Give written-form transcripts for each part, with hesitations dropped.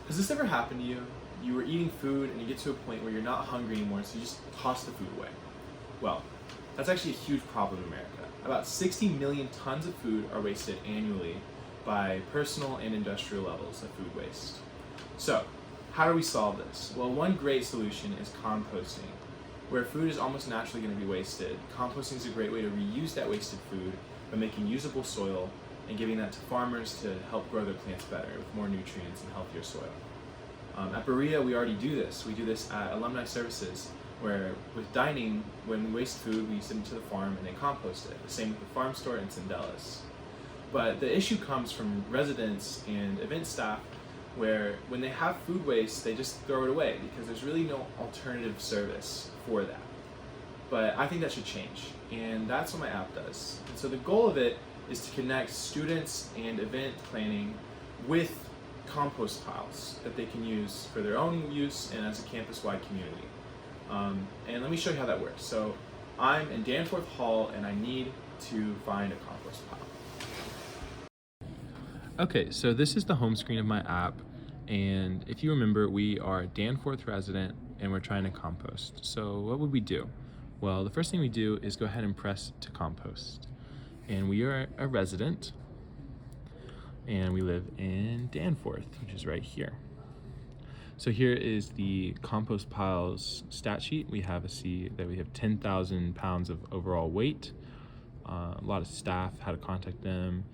Has this ever happened to you? You were eating food and you get to a point where you're not hungry anymore, so you just toss the food away. Well, that's actually a huge problem in America. About 60 million tons of food are wasted annually by personal and industrial levels of food waste. So, how do we solve this? Well, one great solution is composting. Where food is almost naturally going to be wasted, composting is a great way to reuse that wasted food by making usable soil and giving that to farmers to help grow their plants better with more nutrients and healthier soil. At Berea, we already do this. We do this at Alumni Services, where with dining, when we waste food, we send it to the farm and they compost it. The same with the farm store in Cindelas. But the issue comes from residents and event staff where when they have food waste, they just throw it away because there's really no alternative service for that. But I think that should change, and that's what my app does. And so the goal of it is to connect students and event planning with compost piles that they can use for their own use and as a campus-wide community. And let me show you how that works. So I'm in Danforth Hall and I need to find a compost pile. Okay, so this is the home screen of my app, and if you remember, we are a Danforth resident and we're trying to compost. So what would we do? Well, the first thing we do is go ahead and press to compost. And we are a resident, and we live in Danforth, which is right here. So here is the compost piles stat sheet. We see that we have 10,000 pounds of overall weight, a lot of staff, how to contact them,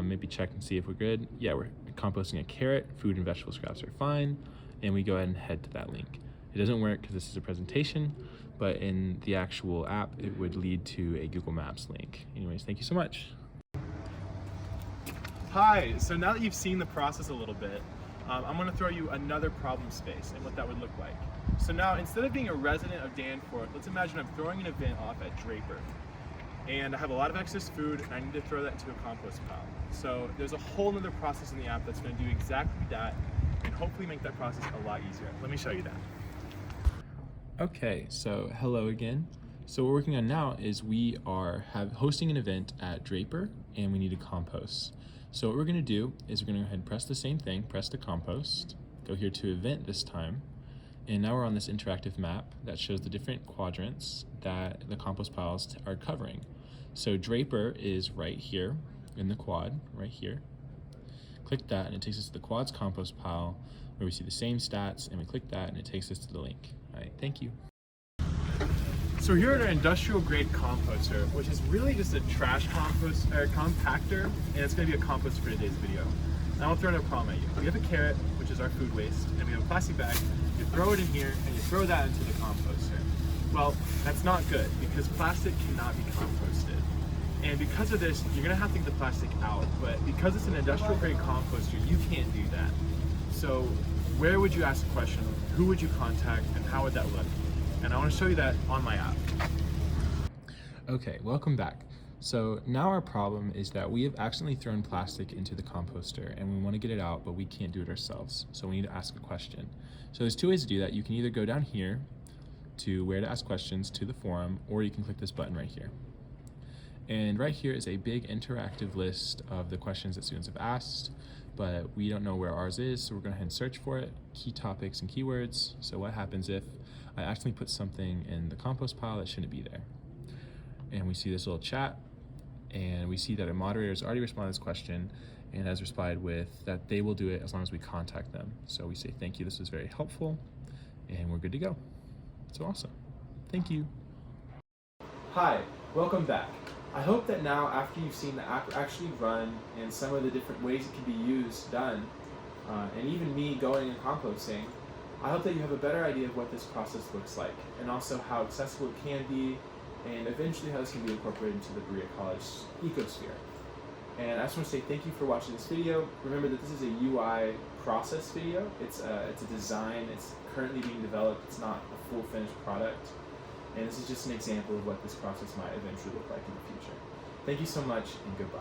maybe check and see if we're good. Yeah, we're composting a carrot, food and vegetable scraps are fine, and we go ahead and head to that link. It doesn't work because this is a presentation, but in the actual app, it would lead to a Google Maps link. Anyways, thank you so much. Hi, so now that you've seen the process a little bit, I'm gonna throw you another problem space and what that would look like. So now, instead of being a resident of Danforth, let's imagine I'm throwing an event off at Draper. And I have a lot of excess food and I need to throw that into a compost pile. So there's a whole nother process in the app that's gonna do exactly that and hopefully make that process a lot easier. Let me show you that. Okay, so hello again. So what we're working on now is we are hosting an event at Draper and we need to compost. So what we're gonna do is we're gonna go ahead and press the same thing, press the compost, go here to event this time, and now we're on this interactive map that shows the different quadrants that the compost piles are covering. So Draper is right here in the quad, right here. Click that and it takes us to the quad's compost pile where we see the same stats, and we click that and it takes us to the link. All right, thank you. So we're here at our industrial grade composter, which is really just a trash compactor, and it's gonna be a compost for today's video. Now I'll throw another problem at you. We have a carrot, which is our food waste, and we have a plastic bag. You throw it in here and you throw that into the composter. Well, that's not good because plastic cannot be composted. And because of this, you're gonna have to get the plastic out, but because it's an industrial grade composter, you can't do that. So where would you ask a question? Who would you contact and how would that look? And I want to show you that on my app. Okay, welcome back. So now our problem is that we have accidentally thrown plastic into the composter and we want to get it out, but we can't do it ourselves. So we need to ask a question. So there's two ways to do that. You can either go down here to where to ask questions to the forum, or you can click this button right here. And right here is a big interactive list of the questions that students have asked, but we don't know where ours is, so we're going to go ahead and search for it, key topics and keywords. So what happens if I accidentally put something in the compost pile that shouldn't be there? And we see this little chat, and we see that a moderator has already responded to this question and has replied with that they will do it as long as we contact them. So we say, thank you, this was very helpful, and we're good to go. So awesome. Thank you. Hi, welcome back. I hope that now, after you've seen the app actually run and some of the different ways it can be done, and even me going and composting, I hope that you have a better idea of what this process looks like, and also how accessible it can be, and eventually how this can be incorporated into the Berea College ecosphere. And I just want to say thank you for watching this video. Remember that this is a UI process video. It's a design. It's currently being developed. It's not a full finished product. And this is just an example of what this process might eventually look like in the future. Thank you so much, and goodbye.